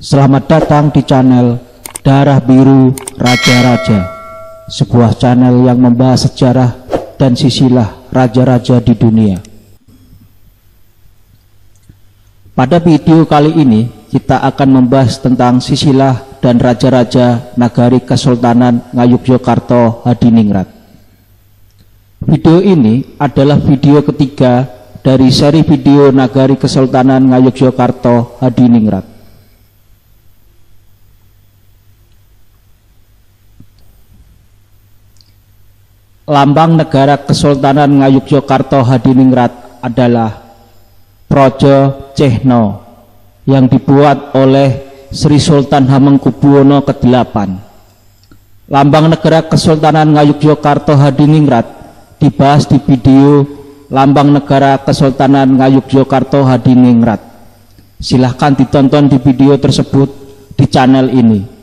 Selamat datang di channel Darah Biru Raja-Raja, sebuah channel yang membahas sejarah dan sisilah raja-raja di dunia. Pada video kali ini kita akan membahas tentang sisilah dan raja-raja Nagari Kesultanan Ngayogyakarta Hadiningrat. Video ini adalah video ketiga dari seri video Nagari Kesultanan Ngayogyakarta Hadiningrat. Lambang negara Kesultanan Ngayogyakarta Hadiningrat adalah Praja Cehna yang dibuat oleh Sri Sultan Hamengkubuwono ke-8. Lambang negara Kesultanan Ngayogyakarta Hadiningrat dibahas di video Lambang negara Kesultanan Ngayogyakarta Hadiningrat. Silahkan ditonton di video tersebut di channel ini.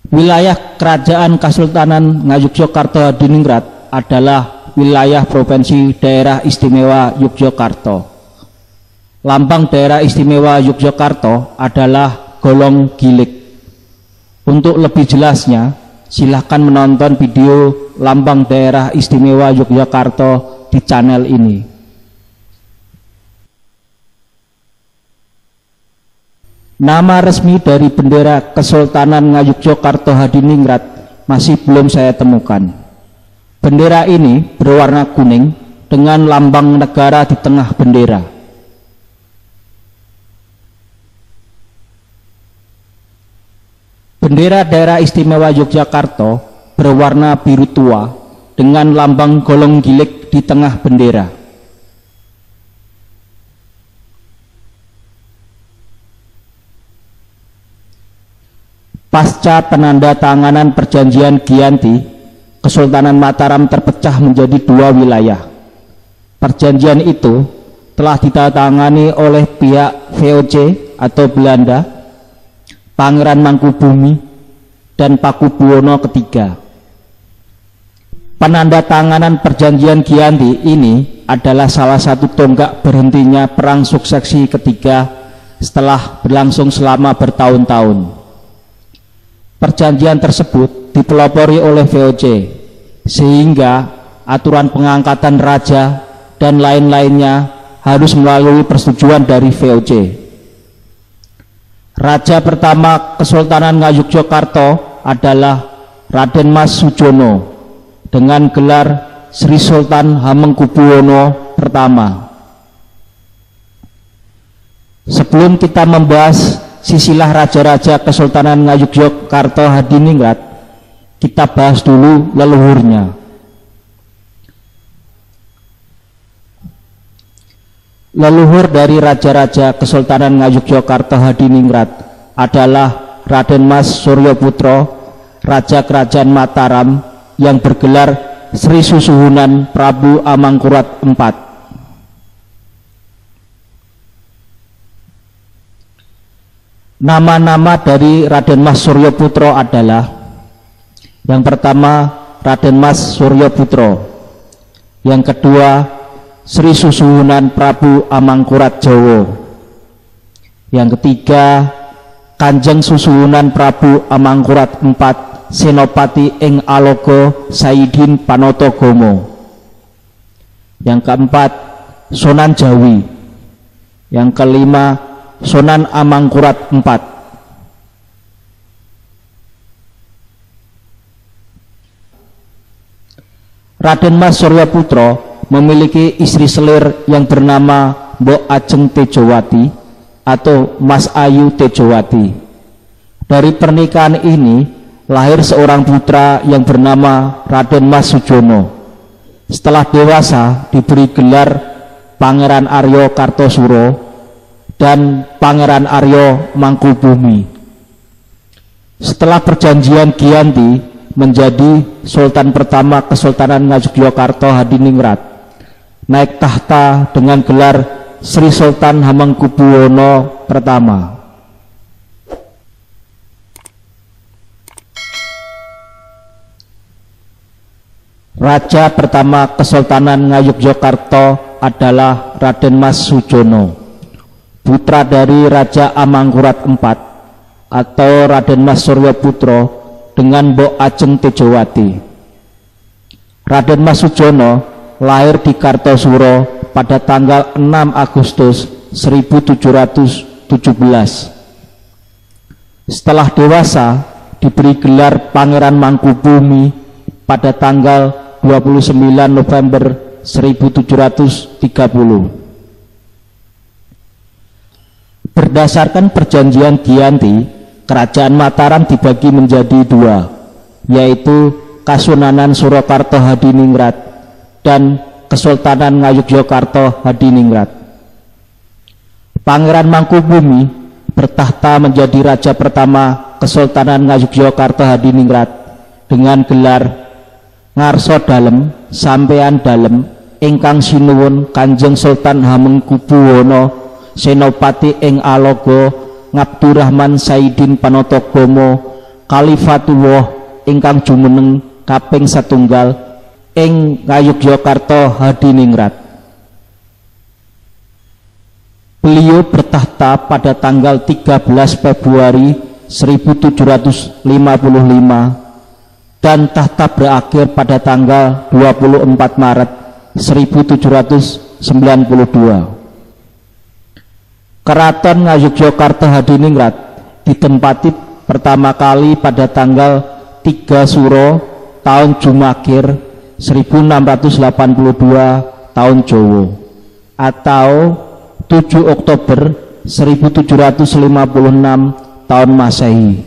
Wilayah Kerajaan Kesultanan Ngayogyakarta Hadiningrat adalah wilayah Provinsi Daerah Istimewa Yogyakarta. Lambang Daerah Istimewa Yogyakarta adalah golong gilik. Untuk lebih jelasnya, silahkan menonton video Lambang Daerah Istimewa Yogyakarta di channel ini. Nama resmi dari bendera Kesultanan Ngayogyakarta Hadiningrat masih belum saya temukan. Bendera ini berwarna kuning dengan lambang negara di tengah bendera. Bendera Daerah Istimewa Yogyakarta berwarna biru tua dengan lambang golong gilik di tengah bendera. Pasca penandatanganan Perjanjian Giyanti, Kesultanan Mataram terpecah menjadi dua wilayah. Perjanjian itu telah ditandatangani oleh pihak VOC atau Belanda, Pangeran Mangkubumi, dan Pakubuwono III. Penandatanganan Perjanjian Giyanti ini adalah salah satu tonggak berhentinya Perang Suksesi ketiga setelah berlangsung selama bertahun-tahun. Perjanjian tersebut dipelopori oleh VOC, sehingga aturan pengangkatan raja dan lain-lainnya harus melalui persetujuan dari VOC. Raja pertama Kesultanan Ngayogyakarta adalah Raden Mas Sujono dengan gelar Sri Sultan Hamengkubuwono pertama. Sebelum kita membahas sisilah raja-raja Kesultanan Ngayogyakarta Hadiningrat, kita bahas dulu leluhurnya. Leluhur dari raja-raja Kesultanan Ngayogyakarta Hadiningrat adalah Raden Mas Suryoputra, Raja Kerajaan Mataram yang bergelar Sri Susuhunan Prabu Amangkurat IV. Nama-nama dari Raden Mas Suryoputra adalah: yang pertama Raden Mas Suryoputra, yang kedua Sri Susuhunan Prabu Amangkurat Jawa, yang ketiga Kanjeng Susuhunan Prabu Amangkurat IV Senopati ing Alogo Saidin Panatagomo, yang keempat Sunan Jawi, yang kelima Sunan Amangkurat IV. Raden Mas Suryoputra memiliki istri selir yang bernama Mbok Ajeng Tejowati atau Mas Ayu Tejowati. Dari pernikahan ini lahir seorang putra yang bernama Raden Mas Sujono. Setelah dewasa diberi gelar Pangeran Arya Kartosuro dan Pangeran Arya Mangkubumi. Setelah Perjanjian Giyanti menjadi Sultan pertama Kesultanan Ngayogyakarta Hadiningrat, naik tahta dengan gelar Sri Sultan Hamengkubuwono pertama. Raja pertama Kesultanan Ngayogyakarta adalah Raden Mas Sujono. putra dari Raja Amangkurat IV atau Raden Mas Suryo Putro dengan Mbok Ajeng Tejowati. Raden Mas Sujono lahir di Kartosuro pada tanggal 6 Agustus 1717. Setelah dewasa diberi gelar Pangeran Mangkubumi pada tanggal 29 November 1730. Berdasarkan perjanjian Giyanti, Kerajaan Mataram dibagi menjadi dua, yaitu Kasunanan Surakarta Hadiningrat dan Kesultanan Ngayogyakarta Hadiningrat. Pangeran Mangkubumi bertahta menjadi raja pertama Kesultanan Ngayogyakarta Hadiningrat dengan gelar Ngarso Dalem Sampean Dalem ingkang sinuwun Kanjeng Sultan Hamengkubuwana Senopati ing Alogo Ngabdurrahman Saidin Panatagomo Kalifatullah ingkang jumeneng kaping satunggal ing Ngayogyakarta Hadiningrat. Beliau bertahta pada tanggal 13 Februari 1755 dan tahta berakhir pada tanggal 24 Maret 1792. Keraton Ngayogyakarta Hadiningrat ditempati pertama kali pada tanggal 3 Suro tahun Jumakir 1682 tahun Jowo atau 7 Oktober 1756 tahun Masehi.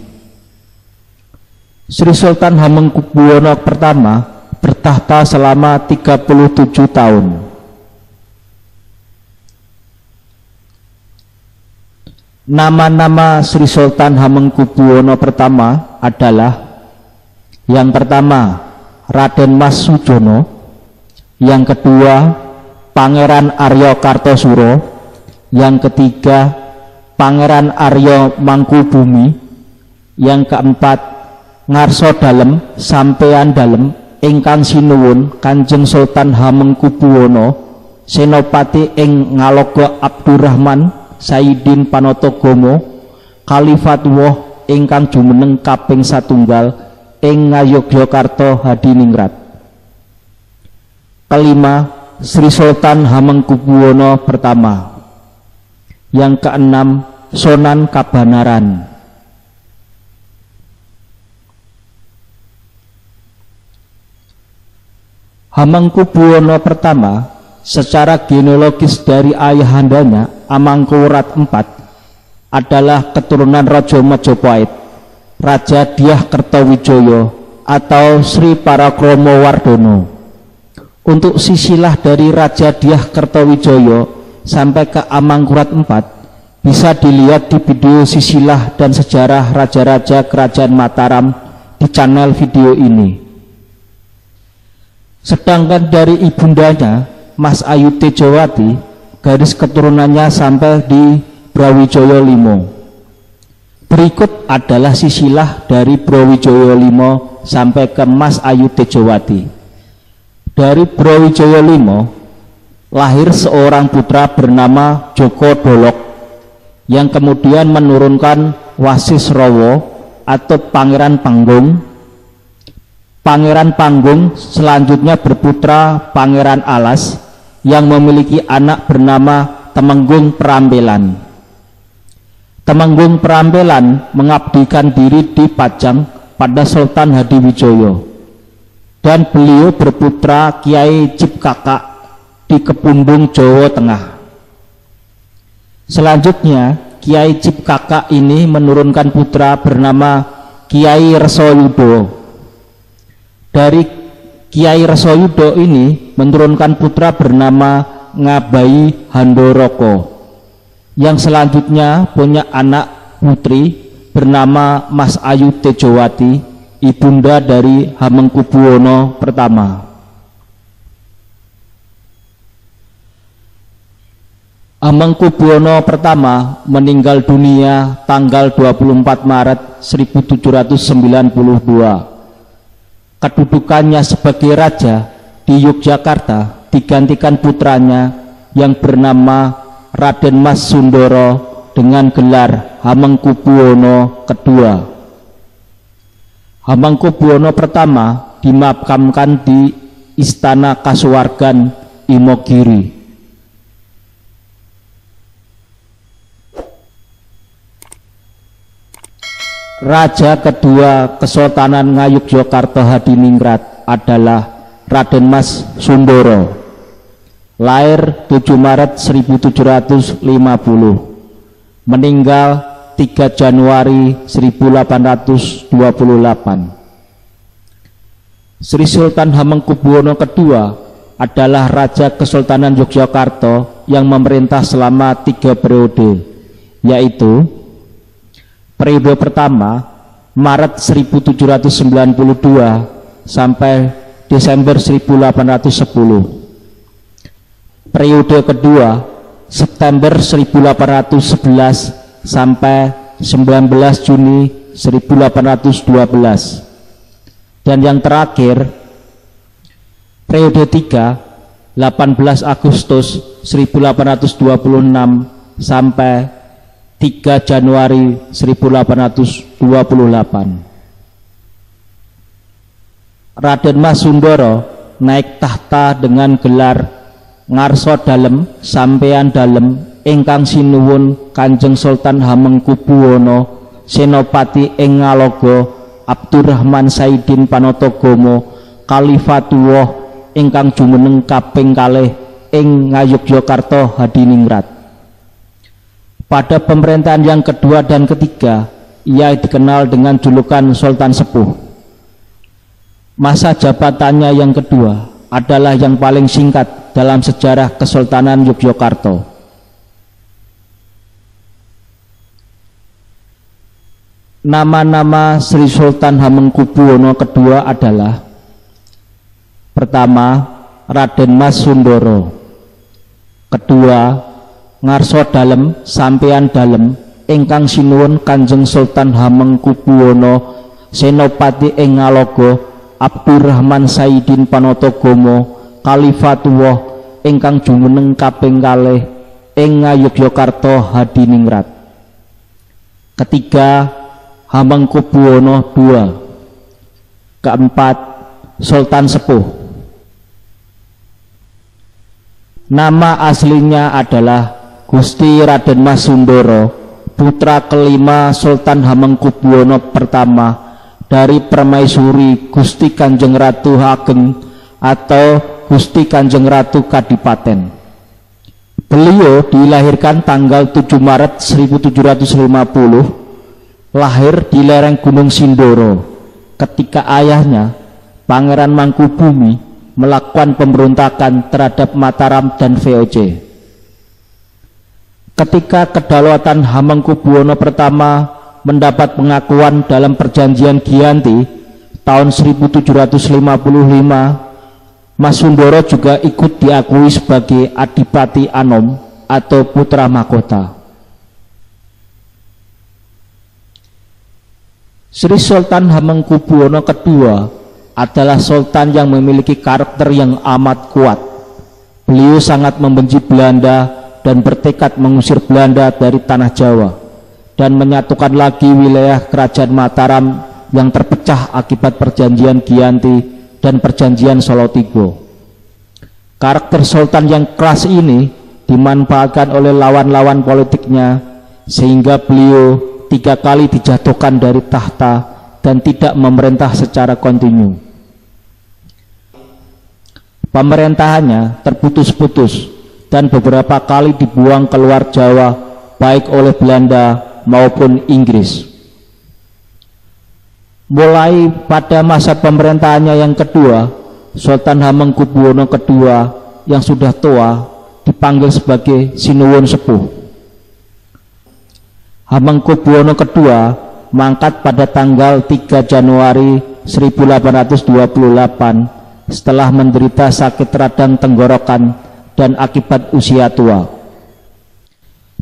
Sri Sultan Hamengkubuwono pertama bertahta selama 37 tahun. Nama-nama Sri Sultan Hamengkubuwono pertama adalah: yang pertama Raden Mas Sujono, yang kedua Pangeran Arya Kartosuro, yang ketiga Pangeran Arya Mangkubumi, yang keempat Ngarso Dalem Sampean Dalem ingkang sinuwun Kanjeng Sultan Hamengkubuwono Senopati ing Ngalogo Abdurrahman Saidin Panatagomo Kalifatullah ingkang jumeneng kaping satunggal ing Ngayogyakarta Hadiningrat. Kelima Sri Sultan Hamengkubuwono pertama. Yang keenam Sonan Kabanaran. Hamengkubuwono pertama secara genealogis dari ayahandanya Amangkurat IV adalah keturunan Raja Majapahit, Raja Dyah Kertawijaya atau Sri Parakrama Wardono. Untuk silsilah dari Raja Dyah Kertawijaya sampai ke Amangkurat IV bisa dilihat di video silsilah dan sejarah raja-raja Kerajaan Mataram di channel video ini. Sedangkan dari ibundanya Mas Ayu Tejowati, garis keturunannya sampai di Brawijaya V. Berikut adalah silsilah dari Brawijaya V sampai ke Mas Ayu Tejowati. Dari Brawijaya V lahir seorang putra bernama Joko Dolok yang kemudian menurunkan Wasisrawa atau Pangeran Panggung. Pangeran Panggung selanjutnya berputra Pangeran Alas yang memiliki anak bernama Temenggung Perambelan. Temenggung Perambelan mengabdikan diri di Pajang pada Sultan Hadiwijaya dan beliau berputra Kiai Cipkakak di Kepundung, Jawa Tengah. Selanjutnya Kiai Cipkakak ini menurunkan putra bernama Kiai Resayuda. Dari Kiai Resayuda ini menurunkan putra bernama Ngabayi Handoroko, yang selanjutnya punya anak putri bernama Mas Ayu Tejowati, ibunda dari Hamengkubuwono pertama. Hamengkubuwono pertama meninggal dunia tanggal 24 Maret 1792. Kedudukannya sebagai raja di Yogyakarta digantikan putranya yang bernama Raden Mas Sundoro dengan gelar Hamengkubuwono II. Hamengkubuwono pertama dimakamkan di Istana Kasuwargan Imogiri. Raja kedua Kesultanan Ngayogyakarta Hadiningrat adalah Raden Mas Sundoro, lahir 7 Maret 1750, meninggal 3 Januari 1828. Sri Sultan Hamengkubuwono II adalah Raja Kesultanan Yogyakarta yang memerintah selama 3 periode, yaitu periode pertama Maret 1792 sampai Desember 1810. Periode kedua September 1811 sampai 19 Juni 1812. Dan yang terakhir periode 3 18 Agustus 1826 sampai 3 Januari 1828. Raden Mas Sundoro naik tahta dengan gelar Ngarso Dalem Sampeyan Dalem ingkang sinuwun Kanjeng Sultan Hamengkubuwono Senopati ing Ngaloga Abdurrahman Saidin Panatagomo Khalifatuwah ingkang jumeneng kaping kalih ing Ngayogyakarta Hadiningrat. Pada pemerintahan yang kedua dan ketiga, ia dikenal dengan julukan Sultan Sepuh. Masa jabatannya yang kedua adalah yang paling singkat dalam sejarah Kesultanan Yogyakarta. Nama-nama Sri Sultan Hamengkubuwono II adalah: pertama, Raden Mas Sundoro; kedua, Ngarso Dalem Sampeyan Dalem ingkang sinuwun Kanjeng Sultan Hamengkubuwono Senopati ing Ngaloga Abdurrahman Saidin Panatagomo Khalifatuwah ingkang jumeneng kaping kalih ing Ngayogyakarta Hadiningrat. Ketiga, Hamengkubuwono II. Keempat, Sultan Sepuh. Nama aslinya adalah Gusti Raden Mas Sundoro, putra kelima Sultan Hamengkubuwono pertama dari Permaisuri Gusti Kanjeng Ratu Ageng atau Gusti Kanjeng Ratu Kadipaten. Beliau dilahirkan tanggal 7 Maret 1750, lahir di lereng Gunung Sindoro ketika ayahnya Pangeran Mangkubumi melakukan pemberontakan terhadap Mataram dan VOC. Ketika kedaulatan Hamengkubuwono pertama mendapat pengakuan dalam perjanjian Giyanti tahun 1755, Mas Sundoro juga ikut diakui sebagai Adipati Anom atau putra mahkota. Sri Sultan Hamengkubuwono II adalah sultan yang memiliki karakter yang amat kuat. Beliau sangat membenci Belanda dan bertekad mengusir Belanda dari tanah Jawa dan menyatukan lagi wilayah kerajaan Mataram yang terpecah akibat perjanjian Giyanti dan perjanjian Solotigo. Karakter sultan yang keras ini dimanfaatkan oleh lawan-lawan politiknya sehingga beliau 3 kali dijatuhkan dari tahta dan tidak memerintah secara kontinu. Pemerintahannya terputus-putus dan beberapa kali dibuang keluar Jawa baik oleh Belanda maupun Inggris. Mulai pada masa pemerintahannya yang kedua, Sultan Hamengkubuwono II yang sudah tua dipanggil sebagai Sinuwun Sepuh. Hamengkubuwono II mangkat pada tanggal 3 Januari 1828 setelah menderita sakit radang tenggorokan dan akibat usia tua.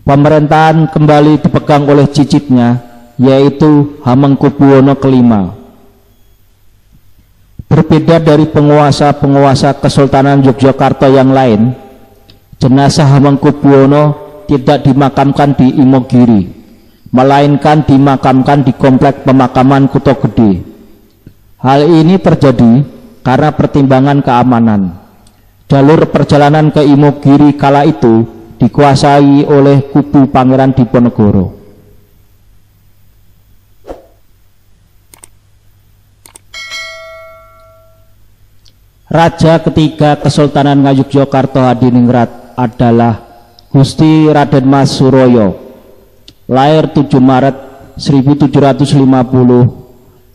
Pemerintahan kembali dipegang oleh cicitnya, yaitu Hamengkubuwono V. Berbeda dari penguasa-penguasa Kesultanan Yogyakarta yang lain, jenazah Hamengkubuwono tidak dimakamkan di Imogiri, melainkan dimakamkan di komplek pemakaman Kuto Gede. Hal ini terjadi karena pertimbangan keamanan. Jalur perjalanan ke Imogiri kala itu dikuasai oleh kubu Pangeran Diponegoro. Raja ketiga Kesultanan Ngayogyakarta Hadiningrat adalah Gusti Raden Mas Suroyo, lahir 7 Maret 1750,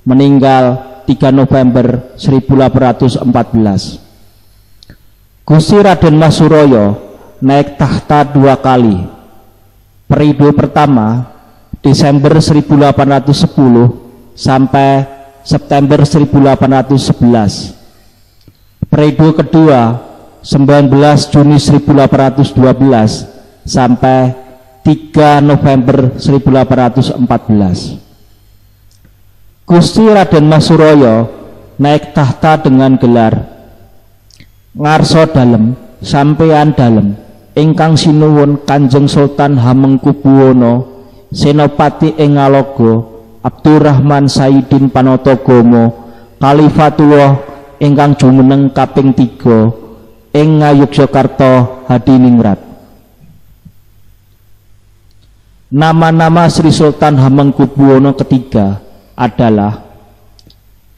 meninggal 3 November 1814. Gusti Raden Mas Suroyo naik tahta 2 kali. Periode pertama Desember 1810 sampai September 1811. Periode kedua 19 Juni 1812 sampai 3 November 1814. Gusti Raden Mas Suroyo naik tahta dengan gelar Ngarso Dalem Sampeyan Dalem ingkang sinuwun Kanjeng Sultan Hamengkubuwana Senopati ing Ngaloga Abdurrahman Saidin Panatagomo Khalifatullah ingkang jumeneng kaping 3 ing Ngayogyakarta Hadiningrat. Nama-nama Sri Sultan Hamengkubuwana III adalah: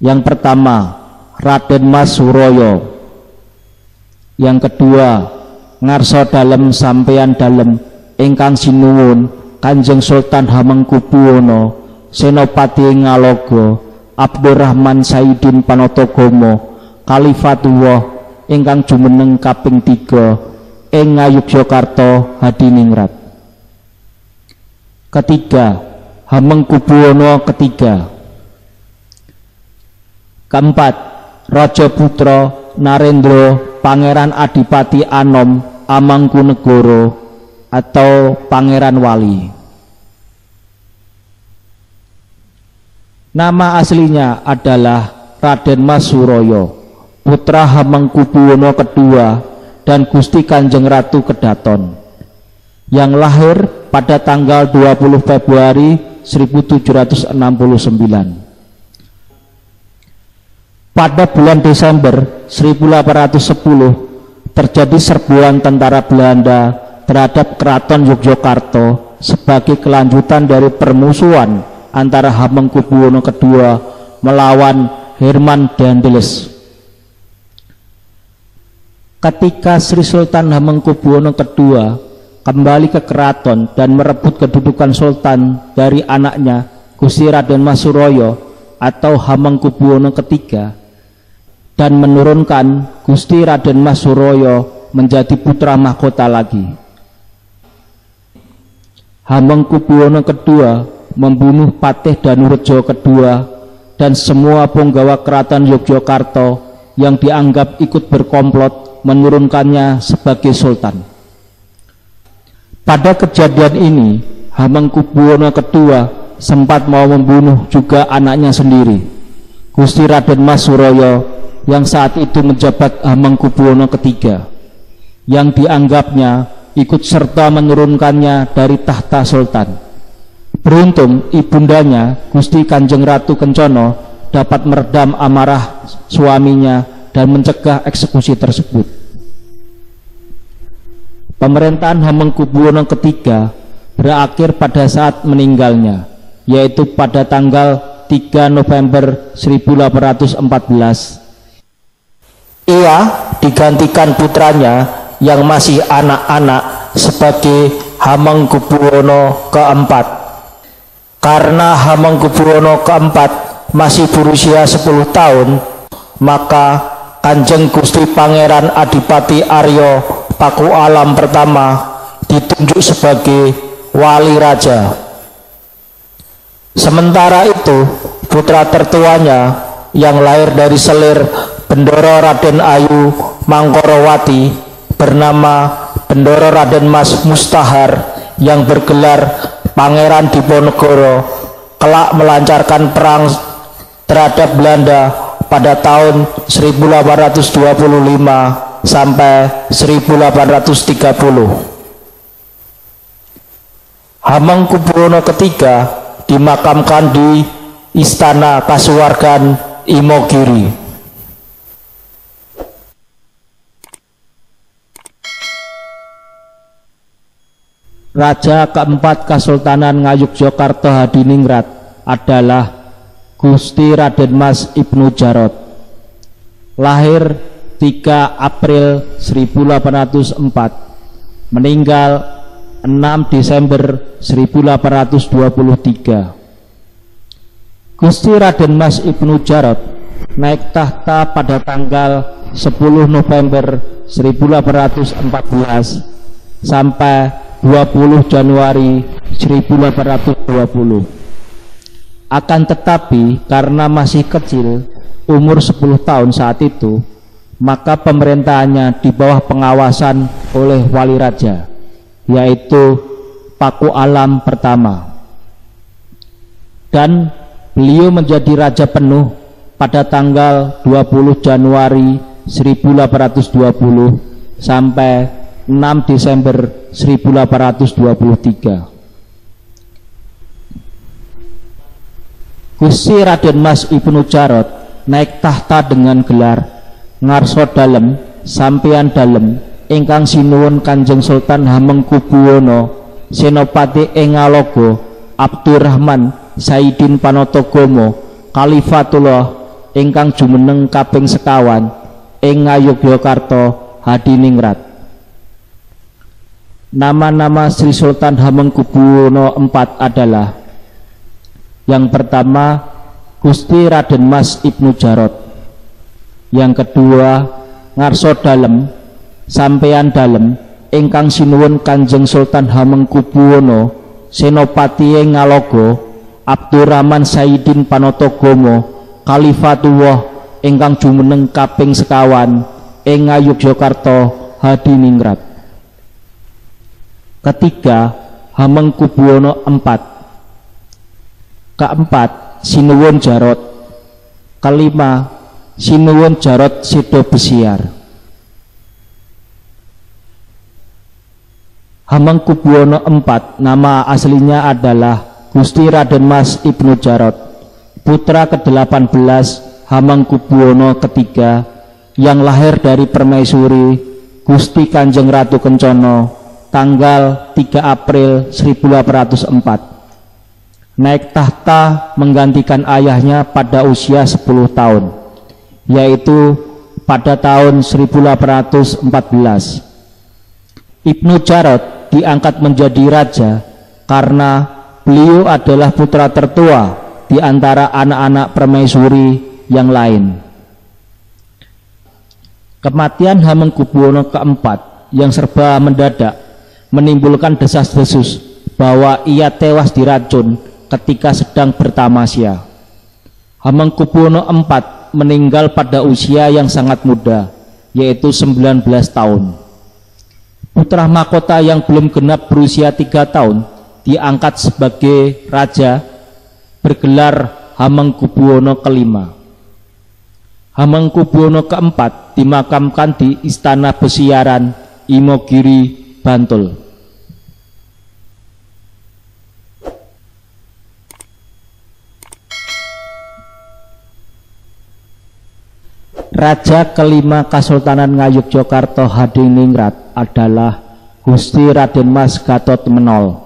yang pertama Raden Mas Suroyo, yang kedua Ngarso Dalem Sampeyan Dalem ingkang sinuwun Kanjeng Sultan Hamengkubuwana Senopati Ngaloga Abdurrahman Saidin Panatagomo Khalifatullah ingkang jumeneng kaping 3 ing Ngayogyakarta Hadiningrat. Ketiga Hamengkubuwana III. Keempat Raja Putra Narendra Pangeran Adipati Anom Amangkunegoro atau Pangeran Wali. Nama aslinya adalah Raden Mas Suroyo, putra Hamengkubuwana II dan Gusti Kanjeng Ratu Kedaton, yang lahir pada tanggal 20 Februari 1769. Pada bulan Desember 1810 terjadi serbuan tentara Belanda terhadap Keraton Yogyakarta sebagai kelanjutan dari permusuhan antara Hamengkubuwana II melawan Herman Daendels. Ketika Sri Sultan Hamengkubuwana II kembali ke keraton dan merebut kedudukan sultan dari anaknya Gusti Raden Mas Suroyo atau Hamengkubuwana III dan menurunkan Gusti Raden Mas Suroyo menjadi putra mahkota lagi, Hamengkubuwana II membunuh Patih Danurejo II dan semua punggawa keraton Yogyakarta yang dianggap ikut berkomplot menurunkannya sebagai sultan. Pada kejadian ini Hamengkubuwana II sempat mau membunuh juga anaknya sendiri, Gusti Raden Mas Suroyo, yang saat itu menjabat Hamengkubuwana III, yang dianggapnya ikut serta menurunkannya dari tahta sultan. Beruntung ibundanya Gusti Kanjeng Ratu Kencana dapat meredam amarah suaminya dan mencegah eksekusi tersebut. Pemerintahan Hamengkubuwana III berakhir pada saat meninggalnya, yaitu pada tanggal 3 November 1814. Ia digantikan putranya yang masih anak-anak sebagai Hamengkubuwana IV. Karena Hamengkubuwana IV masih berusia 10 tahun, maka Kanjeng Gusti Pangeran Adipati Arya Pakualam pertama ditunjuk sebagai wali raja. Sementara itu putra tertuanya yang lahir dari selir Bendoro Raden Ayu Mangkorowati bernama Bendoro Raden Mas Mustahar yang bergelar Pangeran Diponegoro kelak melancarkan perang terhadap Belanda pada tahun 1825 sampai 1830. Hamengkubuwono III dimakamkan di Istana Kasuwargan Imogiri. Raja keempat Kesultanan Ngayogyakarta Hadiningrat adalah Gusti Raden Mas Ibnu Jarot. Lahir 3 April 1804, meninggal 6 Desember 1823. Gusti Raden Mas Ibnu Jarot naik tahta pada tanggal 10 November 1814 sampai 20 Januari 1820. Akan tetapi karena masih kecil, umur 10 tahun saat itu, maka pemerintahannya di bawah pengawasan oleh wali raja, yaitu Paku Alam pertama. Dan beliau menjadi raja penuh pada tanggal 20 Januari 1820 sampai 6 Desember 1823. Gusti Raden Mas Ibnu Jarot naik tahta dengan gelar Ngarso Dalem Sampeyan Dalem ingkang sinuwun Kanjeng Sultan Hamengkubuwono Senopati ing Ngalogo Abdurrahman Saidin Panotogomo Khalifatullah ingkang jumeneng kaping sekawan ing Ngayogyakarta Hadiningrat. Nama-nama Sri Sultan Hamengkubuwono IV adalah: yang pertama Gusti Raden Mas Ibnu Jarot, yang kedua Ngarso Dalem Sampeyan Dalem ingkang sinuwun Kanjeng Sultan Hamengkubuwono Senopati ing Ngalogo Abdurrahman Saidin Panotogomo Khalifatullah ingkang jumeneng kaping sekawan ing Ngayogyakarta Hadiningrat. Ketiga Hamengkubuwono IV. Keempat Sinuwun Jarot. Kelima Sinuwun Jarot Sedo Besiar. Hamengkubuwono IV nama aslinya adalah Gusti Raden Mas Ibnu Jarot, putra ke-18 Hamengkubuwono III yang lahir dari permaisuri Gusti Kanjeng Ratu Kencana tanggal 3 April 1804. Naik tahta menggantikan ayahnya pada usia 10 tahun, yaitu pada tahun 1814. Ibnu Jarot diangkat menjadi raja karena beliau adalah putra tertua di antara anak-anak permaisuri yang lain. Kematian Hamengkubuwono keempat yang serba mendadak menimbulkan desas-desus bahwa ia tewas diracun ketika sedang bertamasya. Hamengkubuwono IV meninggal pada usia yang sangat muda, yaitu 19 tahun. Putra mahkota yang belum genap berusia 3 tahun diangkat sebagai raja bergelar Hamengkubuwono V. Hamengkubuwono keempat dimakamkan di Istana Besiaran Imogiri, Bantul. Raja kelima Kesultanan Ngayogyakarta Hadiningrat adalah Gusti Raden Mas Gatot Menol,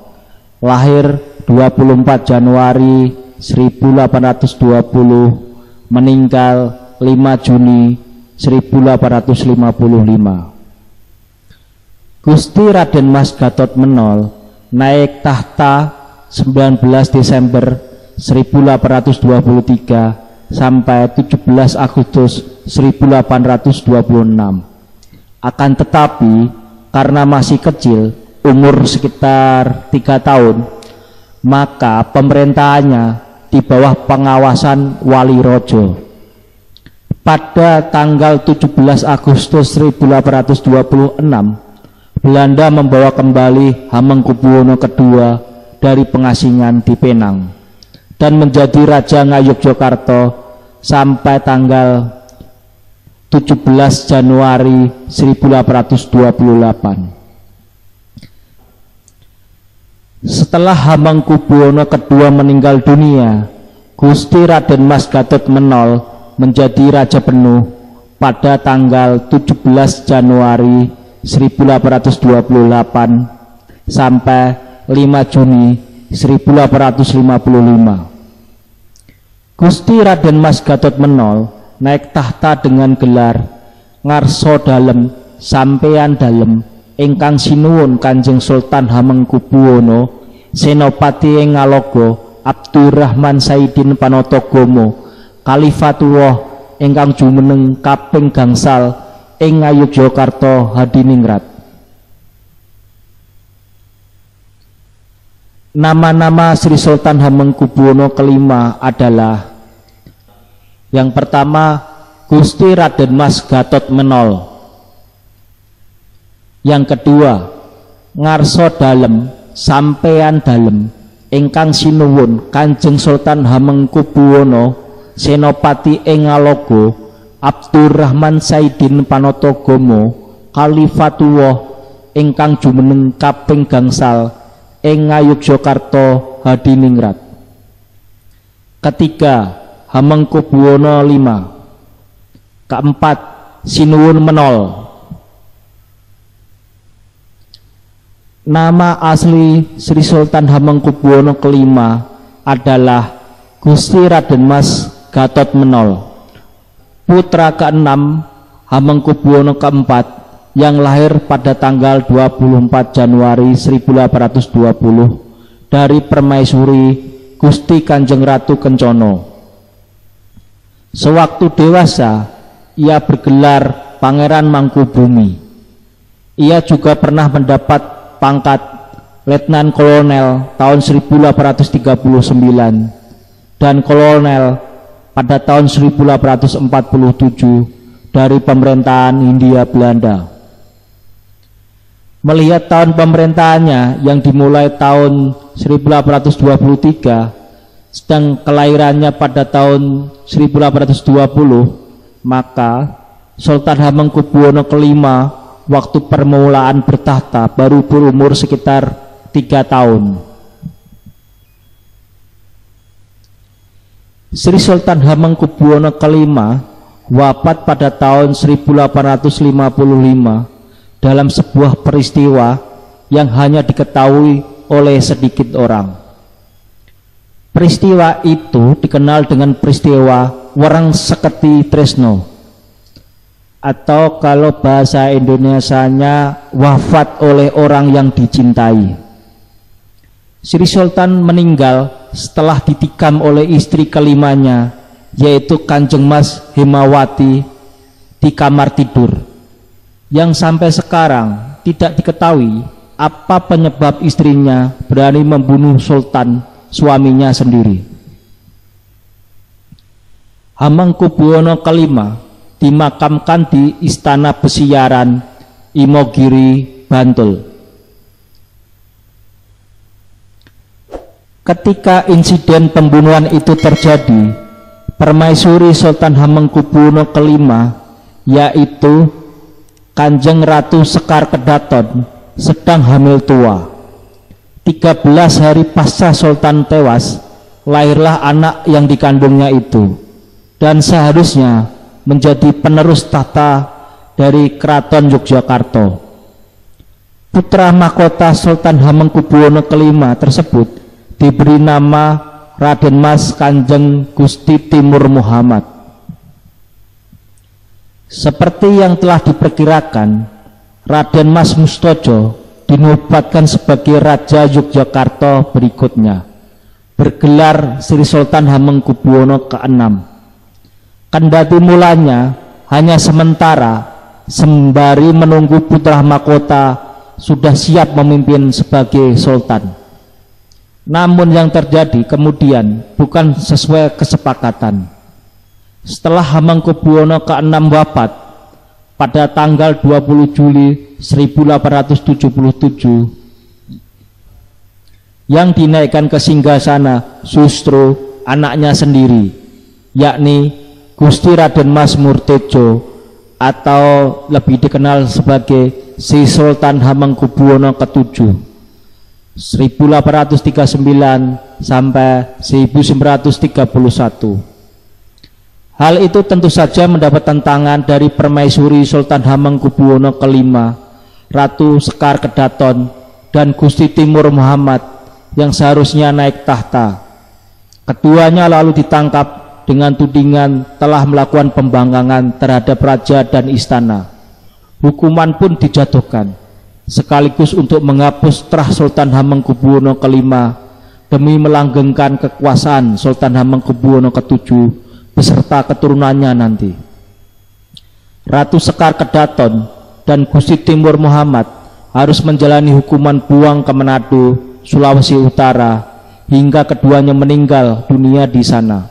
lahir 24 Januari 1820, meninggal 5 Juni 1855. Gusti Raden Mas Gatot Menol naik tahta 19 Desember 1823 sampai 17 Agustus 1826. Akan tetapi karena masih kecil, umur sekitar 3 tahun, maka pemerintahannya di bawah pengawasan Wali Rojo. Pada tanggal 17 Agustus 1826, Belanda membawa kembali Hamengkubuwono II dari pengasingan di Penang dan menjadi Raja Ngayogyakarta sampai tanggal 17 Januari 1828. Setelah Hamengkubuwono II meninggal dunia, Gusti Raden Mas Gatot Menol menjadi raja penuh pada tanggal 17 Januari 1828 sampai 5 Juni 1855. Gusti Raden Mas Gatot Menol naik tahta dengan gelar Ngarso Dalem Sampeyan Dalem ingkang sinuwun Kanjeng Sultan Hamengkubuwono Senopati ing Ngaloga Abdurrahman Saidin Panatagomo Kalifatullah ingkang jumeneng kaping gangsal ing Ngayogyakarta Hadiningrat. Nama-nama Sri Sultan Hamengkubuwono kelima adalah: yang pertama, Gusti Raden Mas Gatot Menol. Yang kedua, Ngarso Dalem Sampeyan Dalem ingkang sinuwun Kanjeng Sultan Hamengkubuwono Senopati ing Ngaloga Abdurrahman Saidin Panatagomo Kalifatullah ingkang jumeneng kaping gangsal ing Ngayogyakarta Hadiningrat. Ketiga, Hamengkubuwono V. Keempat, Sinuwun Menol. Nama asli Sri Sultan Hamengkubuwono kelima adalah Gusti Raden Mas Gatot Menol, putra keenam Hamengkubuwono keempat yang lahir pada tanggal 24 Januari 1820 dari permaisuri Gusti Kanjeng Ratu Kencono. Sewaktu dewasa, ia bergelar Pangeran Mangkubumi. Ia juga pernah mendapat pangkat Letnan Kolonel tahun 1839 dan Kolonel pada tahun 1847 dari pemerintahan Hindia Belanda. Melihat tahun pemerintahannya yang dimulai tahun 1823 sedang kelahirannya pada tahun 1820, maka Sultan Hamengkubuwono kelima waktu permulaan bertahta baru berumur sekitar 3 tahun. Sri Sultan Hamengkubuwono kelima wafat pada tahun 1855 dalam sebuah peristiwa yang hanya diketahui oleh sedikit orang. Peristiwa itu dikenal dengan peristiwa Wereng Seketi Tresno, atau kalau bahasa Indonesianya wafat oleh orang yang dicintai. Sri Sultan meninggal setelah ditikam oleh istri kelimanya, yaitu Kanjeng Mas Hemawati, di kamar tidur, yang sampai sekarang tidak diketahui apa penyebab istrinya berani membunuh Sultan suaminya sendiri. Hamengkubuwono kelima dimakamkan di Istana Besiaran, Imogiri, Bantul. Ketika insiden pembunuhan itu terjadi, permaisuri Sultan Hamengkubuwono kelima, yaitu Kanjeng Ratu Sekar Kedaton, sedang hamil tua. 13 hari pasca Sultan tewas, lahirlah anak yang dikandungnya itu, dan seharusnya menjadi penerus tahta dari Keraton Yogyakarta. Putra mahkota Sultan Hamengkubuwono kelima tersebut diberi nama Raden Mas Kanjeng Gusti Timur Muhammad. Seperti yang telah diperkirakan, Raden Mas Mustojo dinobatkan sebagai Raja Yogyakarta berikutnya, bergelar Sri Sultan Hamengkubuwono ke-6. Kendati mulanya hanya sementara sembari menunggu putra mahkota sudah siap memimpin sebagai sultan. Namun yang terjadi kemudian bukan sesuai kesepakatan. Setelah Hamengkubuwono ke-6 wafat pada tanggal 20 Juli 1877, yang dinaikkan ke singgasana justru anaknya sendiri, yakni Gusti Raden Mas Murtejo, atau lebih dikenal sebagai Sri Sultan Hamengkubuwono ke-7. 1839 sampai 1931. Hal itu tentu saja mendapat tantangan dari permaisuri Sultan Hamengkubuwono kelima, Ratu Sekar Kedaton, dan Gusti Timur Muhammad yang seharusnya naik tahta. Keduanya lalu ditangkap dengan tudingan telah melakukan pembangkangan terhadap raja dan istana. Hukuman pun dijatuhkan, sekaligus untuk menghapus terah Sultan Hamengkubuwono kelima demi melanggengkan kekuasaan Sultan Hamengkubuwono ketujuh beserta keturunannya nanti. Ratu Sekar Kedaton dan Gusti Timur Muhammad harus menjalani hukuman buang ke Manado, Sulawesi Utara, hingga keduanya meninggal dunia di sana.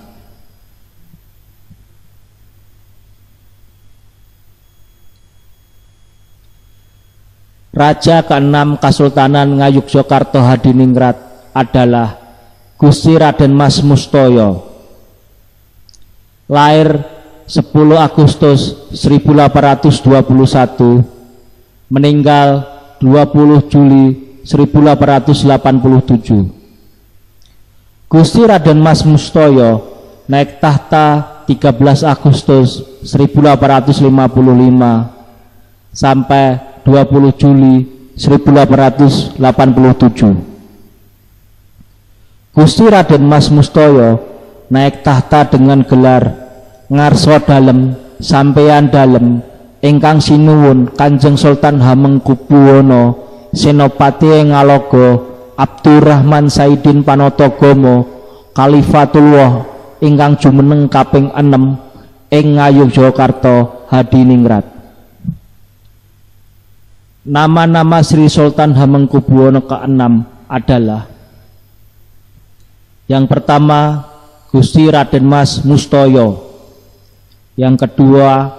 Raja ke-6 Kasultanan Ngayogyakarta Hadiningrat adalah Gusti Raden Mas Mustoyo. Lahir 10 Agustus 1821, meninggal 20 Juli 1887. Gusti Raden Mas Mustoyo naik tahta 13 Agustus 1855 sampai 20 Juli 1887. Gusti Raden Mas Mustoyo naik tahta dengan gelar Ngarso Dalem Sampeyan Dalem ingkang sinuwun Kanjeng Sultan Hamengkubuwono Senopati Ngalogo Abdurrahman Saidin Panatagomo Khalifatullah ingkang jumeneng kaping 6 ing Ngayogyakarta Hadiningrat. Nama-nama Sri Sultan Hamengkubuwono ke-6 adalah: yang pertama Gusti Raden Mas Mustoyo, yang kedua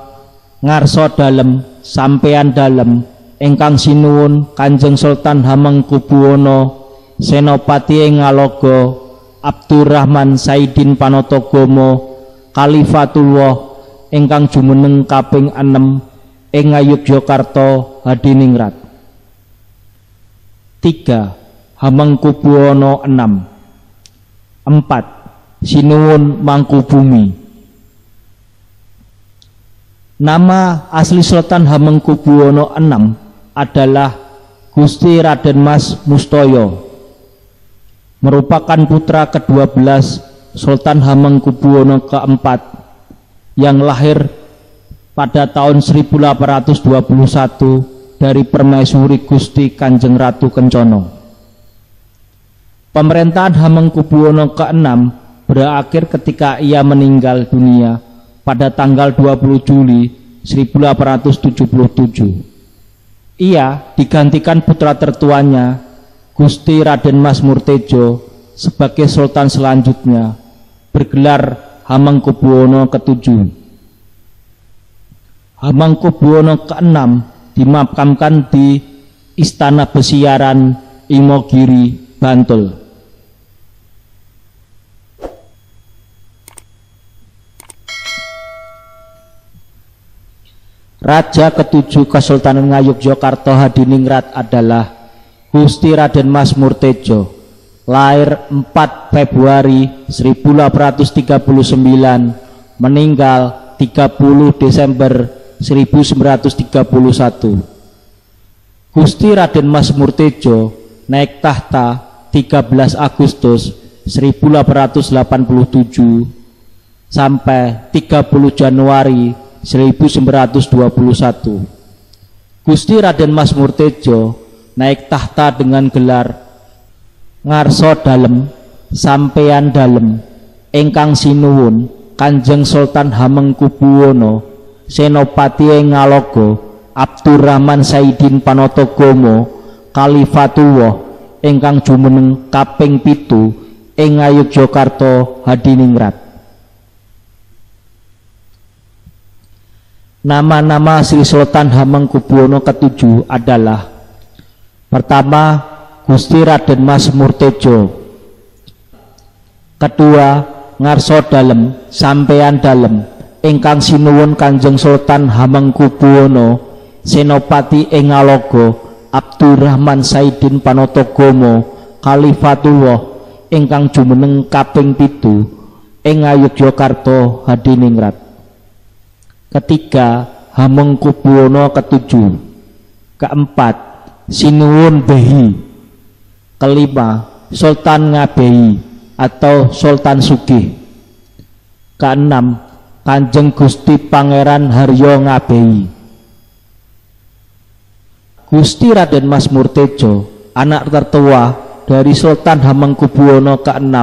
Ngarso Dalem Sampeyan Dalem ingkang sinuwun Kanjeng Sultan Hamengkubuwono Senopati Ngalogo Abdurrahman Saidin Panatagomo Khalifatullah ingkang jumeneng kaping 6 ing Ngayogyakarta Hadiningrat. 3. Hamengkubuwono 6. 4. Sinuwun Mangkubumi. Nama asli Sultan Hamengkubuwono VI adalah Gusti Raden Mas Mustoyo, merupakan putra ke-12 Sultan Hamengkubuwono keempat yang lahir pada tahun 1821 dari permaisuri Gusti Kanjeng Ratu Kencono. Pemerintahan Hamengkubuwono ke-6 berakhir ketika ia meninggal dunia pada tanggal 20 Juli 1877. Ia digantikan putra tertuanya Gusti Raden Mas Murtejo sebagai sultan selanjutnya, bergelar Hamengkubuwono ke-7. Hamengkubuwono ke-6 dimakamkan di Istana Besiaran Imogiri, Bantul. Raja ke-7 Kesultanan Ngayogyakarta Hadiningrat adalah Gusti Raden Mas Murtejo, lahir 4 Februari 1839, meninggal 30 Desember 1931. Gusti Raden Mas Murtejo naik tahta 13 Agustus 1887 sampai 30 Januari 1921. Gusti Raden Mas Murtejo naik tahta dengan gelar Ngarso Dalem Sampeyan Dalem ingkang sinuwun Kanjeng Sultan Hamengkubuwono Senopati Ngalogo Abdurrahman Saidin Panatagomo Khalifatullah ingkang jumeneng kaping 7 ing Ngayogyakarta Hadiningrat. Nama-nama Sri Sultan Hamengkubuwono ke-7 adalah: pertama Gusti Raden Mas Murtejo, kedua Ngarso Dalem Sampeyan Dalem ingkang sinuwun Kanjeng Sultan Hamengkubuwono Senopati ing Ngalogo Abdurrahman Saidin Panatagomo Khalifatullah ingkang jumeneng kaping 7 ing Ngayogyakarta Hadiningrat. Ketiga, Hamengkubuwana ke-7. Keempat, Sinuwun Behi. Kelima, Sultan Ngabehi atau Sultan Sugih. Keenam, Kanjeng Gusti Pangeran Haryo Ngabehi. Gusti Raden Mas Murtejo, anak tertua dari Sultan Hamengkubuwana ke-6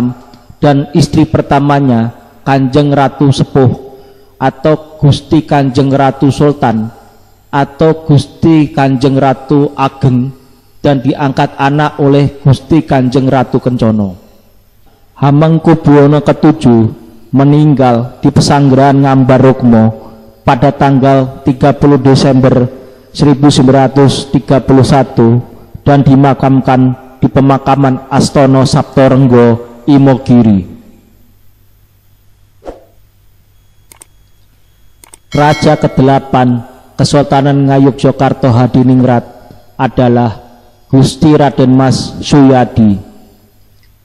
dan istri pertamanya Kanjeng Ratu Sepuh atau Gusti Kanjeng Ratu Sultan atau Gusti Kanjeng Ratu Ageng, dan diangkat anak oleh Gusti Kanjeng Ratu Kencana. Hamengkubuwana ke-7 meninggal di Pesanggerahan Ngambarukmo pada tanggal 30 Desember 1931 dan dimakamkan di pemakaman Astana Saptarengga, Imogiri. Raja ke-8 Kesultanan Ngayogyakarta Hadiningrat adalah Gusti Raden Mas Suyadi.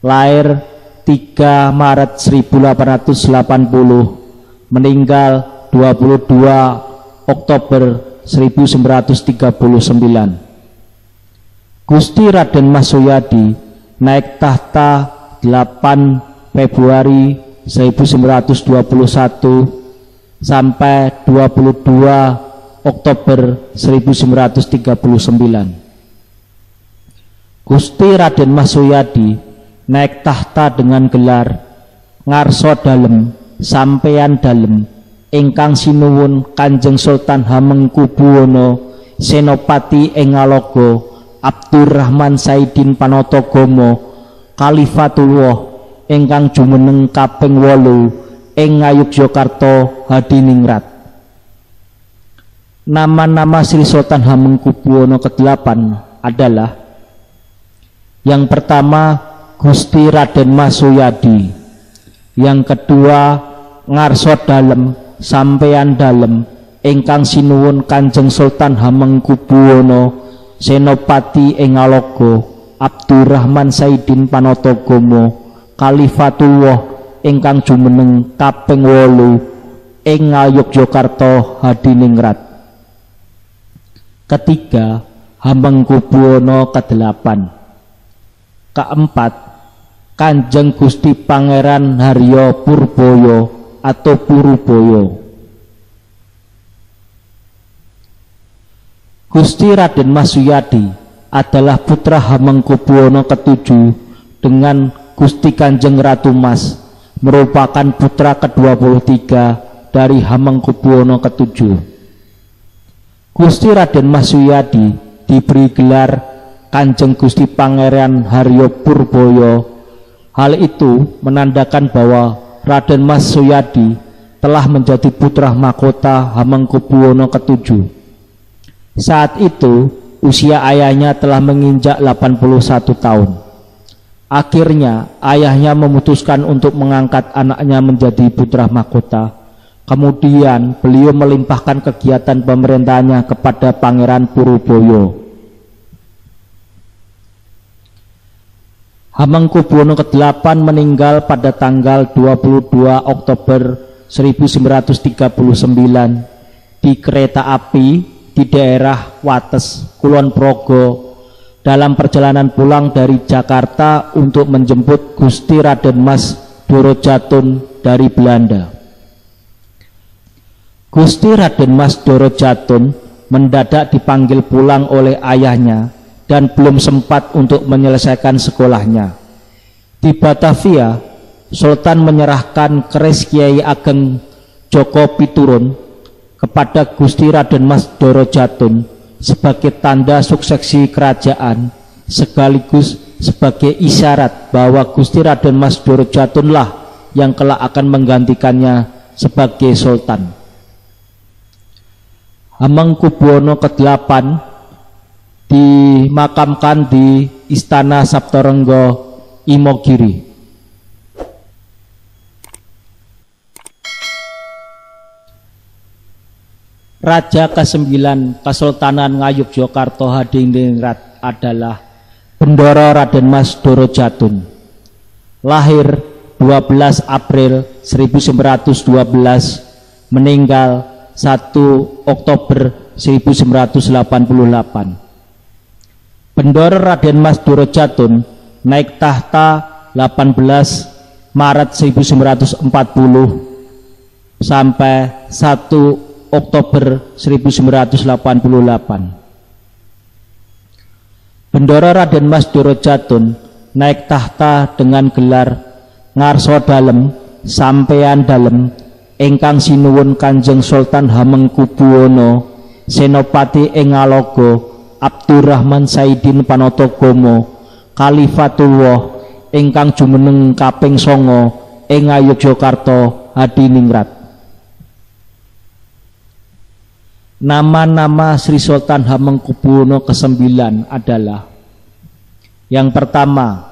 Lahir 3 Maret 1880, meninggal 22 Oktober 1939. Gusti Raden Mas Suyadi naik tahta 8 Februari 1921 sampai 22 Oktober 1939. Gusti Raden Mas Suyadi naik tahta dengan gelar Ngarsa Dalem Sampeyan Dalem ingkang sinuwun Kanjeng Sultan Hamengkubuwana Senopati ing Ngaloga Abdurrahman Saidin Panatagomo Khalifatullah ingkang jumeneng kaping 8 ing Ngayogyakarta Hadiningrat. Nama-nama Sri Sultan Hamengkubuwana ke-8 adalah: yang pertama Gusti Raden Mas Suyadi, yang kedua Ngarsa Dalem Sampeyan Dalem ingkang sinuwun Kanjeng Sultan Hamengkubuwana Senopati ing Ngaloga Abdurrahman Saidin Panatagomo Khalifatullah ingkang jumeneng kaping 8 ing Ngayogyakarta Hadiningrat. Ketiga, Hamengkubuwana ke-8. Keempat, Kanjeng Gusti Pangeran Haryo Purbaya atau Purubaya. Gusti Raden Mas Suyadi adalah putra Hamengkubuwana ke-7 dengan Gusti Kanjeng Ratu Mas, merupakan putra ke-23 dari Hamengkubuwana ke-7. Gusti Raden Mas Suyadi diberi gelar Kanjeng Gusti Pangeran Haryo Purbaya. Hal itu menandakan bahwa Raden Mas Suyadi telah menjadi putra mahkota Hamengkubuwana ke-7. Saat itu usia ayahnya telah menginjak 81 tahun. Akhirnya ayahnya memutuskan untuk mengangkat anaknya menjadi putra mahkota. Kemudian beliau melimpahkan kegiatan pemerintahannya kepada Pangeran Purubaya. Hamengkubuwana ke-8 meninggal pada tanggal 22 Oktober 1939 di kereta api di daerah Wates, Kulon Progo, dalam perjalanan pulang dari Jakarta untuk menjemput Gusti Raden Mas Dorojatun dari Belanda. Gusti Raden Mas Dorojatun mendadak dipanggil pulang oleh ayahnya dan belum sempat untuk menyelesaikan sekolahnya. Di Batavia, Sultan menyerahkan keris Kiai Ageng Joko Piturun kepada Gusti Raden Mas Dorojatun sebagai tanda suksesi kerajaan, sekaligus sebagai isyarat bahwa Gusti Raden Mas Dorojatunlah yang kelak akan menggantikannya sebagai sultan. Hamengkubuwana ke-8 dimakamkan di Istana Saptarengga, Imogiri. Raja ke-9 Kesultanan Ngayogyakarta Hadiningrat adalah Bendoro Raden Mas Doro Jatun. Lahir 12 April 1912, meninggal 1 Oktober 1988. Bendoro Raden Mas Doro Jatun naik tahta 18 Maret 1940 sampai 1 Oktober 1988. Bendoro Raden Mas Doro Jatun naik tahta dengan gelar Ngarso Dalem Sampeyan Dalem ingkang sinuwun Kanjeng Sultan Hamengkubuwana Senopati ing Ngaloga Abdurrahman Saidin Panatagomo Khalifatullah ingkang jumeneng kaping 9 ing Ngayogyakarta Hadiningrat. Nama-nama Sri Sultan Hamengkubuwana ke-9 adalah: yang pertama,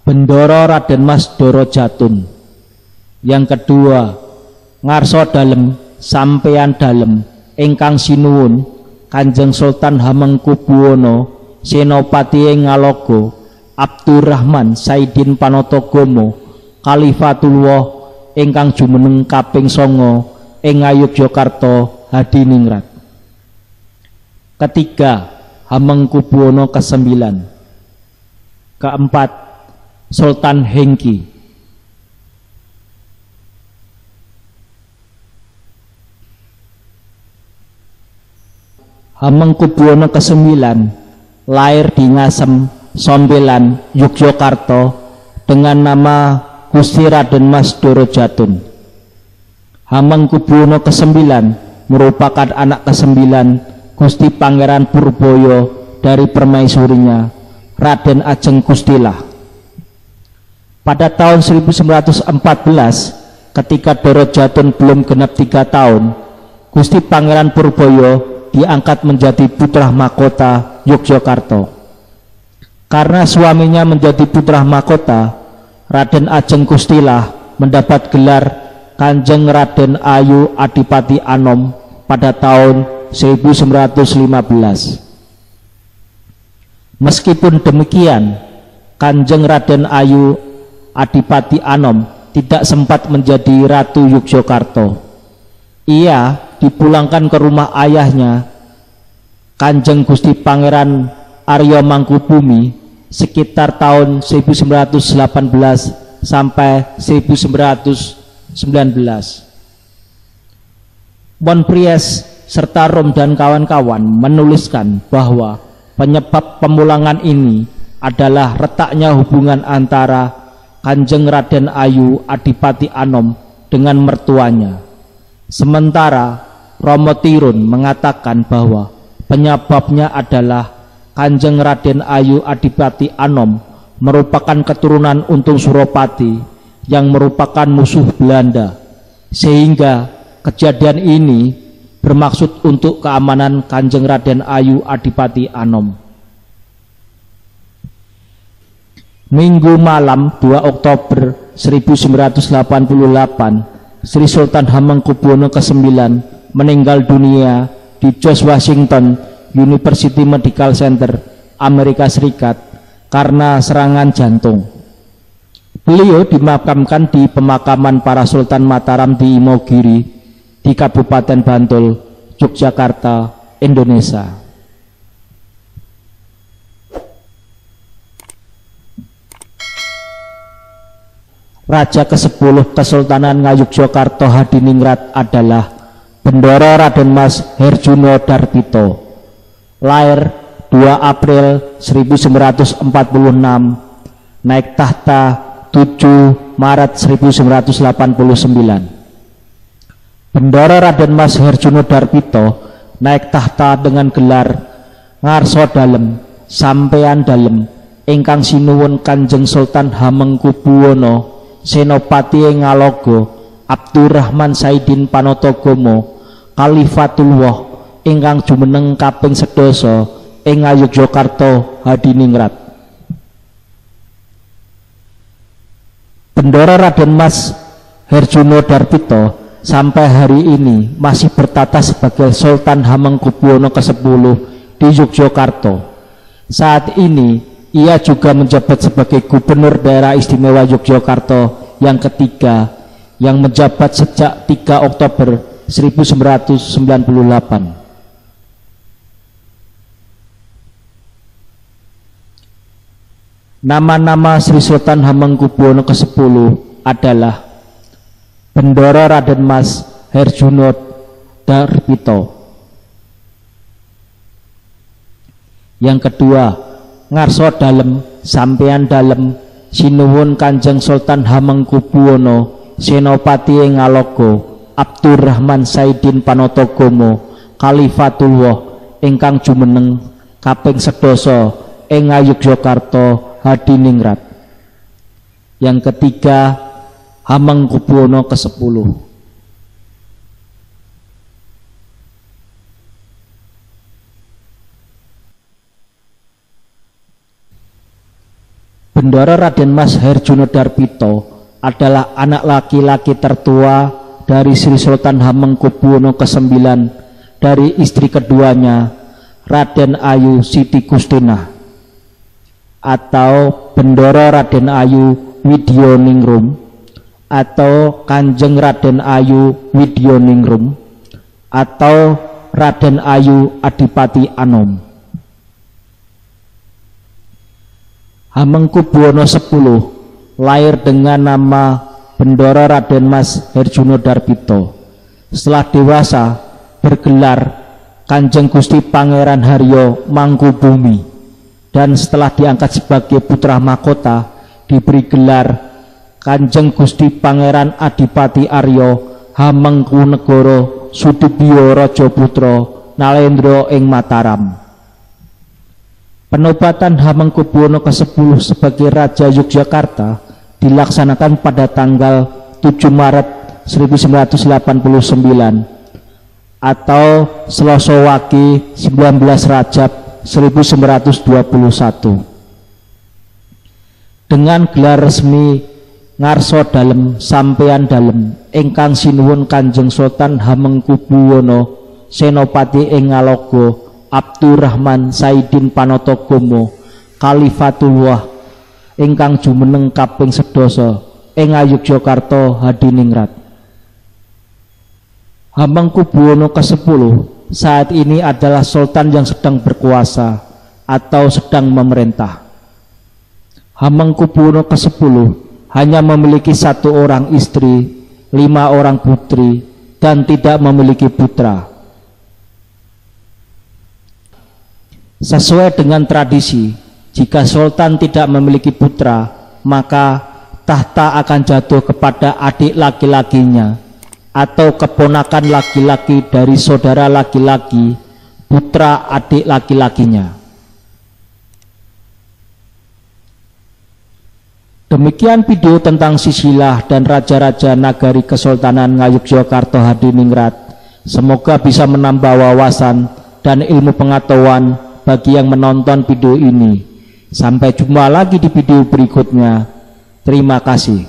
Bendoro Raden Mas Doro Jatun. Yang kedua, Ngarso Dalem Sampeyan Dalem ingkang sinuwun Kanjeng Sultan Hamengkubuwana Senopati ing Ngaloga Abdurrahman Saidin Panatagomo Khalifatullah ingkang jumeneng kaping 9 ing Ngayogyakarta Hadiningrat. Ketiga, Hamengkubuwana ke-9. Keempat, Sultan Hengki. Hamengkubuwana ke-9 lahir di Ngasem, Sombelan, Yogyakarta dengan nama Gusti Raden Mas Doro Jatun. Hamengkubuwana ke-9 merupakan anak ke-9 Gusti Pangeran Purbaya dari permaisurinya Raden Ajeng Gustilah. Pada tahun 1914 ketika Doro Jatun belum genap 3 tahun, Gusti Pangeran Purbaya diangkat menjadi putra mahkota Yogyakarta. Karena suaminya menjadi putra mahkota, Raden Ajeng Gustilah mendapat gelar Kanjeng Raden Ayu Adipati Anom pada tahun 1915. Meskipun demikian, Kanjeng Raden Ayu Adipati Anom tidak sempat menjadi Ratu Yogyakarta. Ia dipulangkan ke rumah ayahnya, Kanjeng Gusti Pangeran Arya Mangkubumi, sekitar tahun 1918 sampai 1919. Mon Pries serta Rom dan kawan-kawan menuliskan bahwa penyebab pemulangan ini adalah retaknya hubungan antara Kanjeng Raden Ayu Adipati Anom dengan mertuanya. Sementara Romo Tirun mengatakan bahwa penyebabnya adalah Kanjeng Raden Ayu Adipati Anom merupakan keturunan Untung Suropati yang merupakan musuh Belanda, sehingga kejadian ini bermaksud untuk keamanan Kanjeng Raden Ayu Adipati Anom. Minggu malam 2 Oktober 1988, Sri Sultan Hamengkubuwana ke-9 meninggal dunia di George Washington University Medical Center, Amerika Serikat karena serangan jantung. Beliau dimakamkan di pemakaman para Sultan Mataram di Imogiri di Kabupaten Bantul, Yogyakarta, Indonesia. Raja ke-10 Kesultanan Ngayogyakarta Hadiningrat adalah Bendoro Raden Mas Herjuno Darpito. Lahir 2 April 1946, naik tahta 7 Maret 1989. Bendoro Raden Mas Herjuno Darpito naik tahta dengan gelar Ngarso Dalem Sampeyan Dalem ingkang sinuwun Kanjeng Sultan Hamengkubuwana Senopati ing Ngaloga Abdurrahman Saidin Panatagomo Khalifatullah ingkang jumeneng kaping 11 ing Ngayogyakarta Hadiningrat. Bendoro Raden Mas Herjuno Darpito sampai hari ini masih bertata sebagai Sultan Hamengkubuwana ke-10 di Yogyakarta. Saat ini Ia juga menjabat sebagai Gubernur Daerah Istimewa Yogyakarta yang ketiga, yang menjabat sejak 3 Oktober 1998. Nama-nama Sri Sultan Hamengkubuwono ke-10 adalah Bendoro Raden Mas Herjunodarbito. Yang kedua, ngarso dalem sampeyan dalem sinuwun Kanjeng Sultan Hamengkubuwono Senopati ing Ngalogo Abdurrahman Saidin Panotogomo Khalifatullah ingkang jumeneng kaping 11 ing Ngayogyakarta Hadiningrat. Yang ketiga, Hamengkubuwono ke-10. Bendoro Raden Mas Herjunodarbito adalah anak laki-laki tertua dari Sri Sultan Hamengkubuwono ke-9 dari istri keduanya, Raden Ayu Siti Gustinah, atau Bendoro Raden Ayu Widyoningrum, atau Kanjeng Raden Ayu Widyoningrum, atau Raden Ayu Adipati Anom. Hamengkubuwono 10 lahir dengan nama Bendoro Raden Mas Herjunodarbito. Setelah dewasa bergelar Kanjeng Gusti Pangeran Haryo Mangkubumi, dan setelah diangkat sebagai putra mahkota diberi gelar Kanjeng Gusti Pangeran Adipati Aryo Hamengkunegoro Sudibyo Raja Putra Nalendra ing Mataram. Penobatan Hamengkubuwono ke-10 sebagai Raja Yogyakarta dilaksanakan pada tanggal 7 Maret 1989 atau Selasa Wage 19 Rajab 1921 dengan gelar resmi ngarso dalem sampeyan dalem ingkang sinuwun Kanjeng Sultan Hamengkubuwono Senopati ing Ngalogo Abdurrahman Saidin Panotogomo Khalifatullah ingkang jumeneng kaping 11 ing Ngayogyakarta Hadiningrat. Hamengkubuwono ke-10 saat ini adalah sultan yang sedang berkuasa atau sedang memerintah. Hamengkubuwono ke-10 hanya memiliki 1 orang istri, 5 orang putri, dan tidak memiliki putra. Sesuai dengan tradisi, jika sultan tidak memiliki putra, maka tahta akan jatuh kepada adik laki-lakinya atau keponakan laki-laki dari saudara laki-laki putra adik laki-lakinya. Demikian video tentang Sisilah dan Raja-Raja Nagari Kesultanan Ngayogyakarta Hadiningrat. Semoga bisa menambah wawasan dan ilmu pengetahuan bagi yang menonton video ini. Sampai jumpa lagi di video berikutnya. Terima kasih.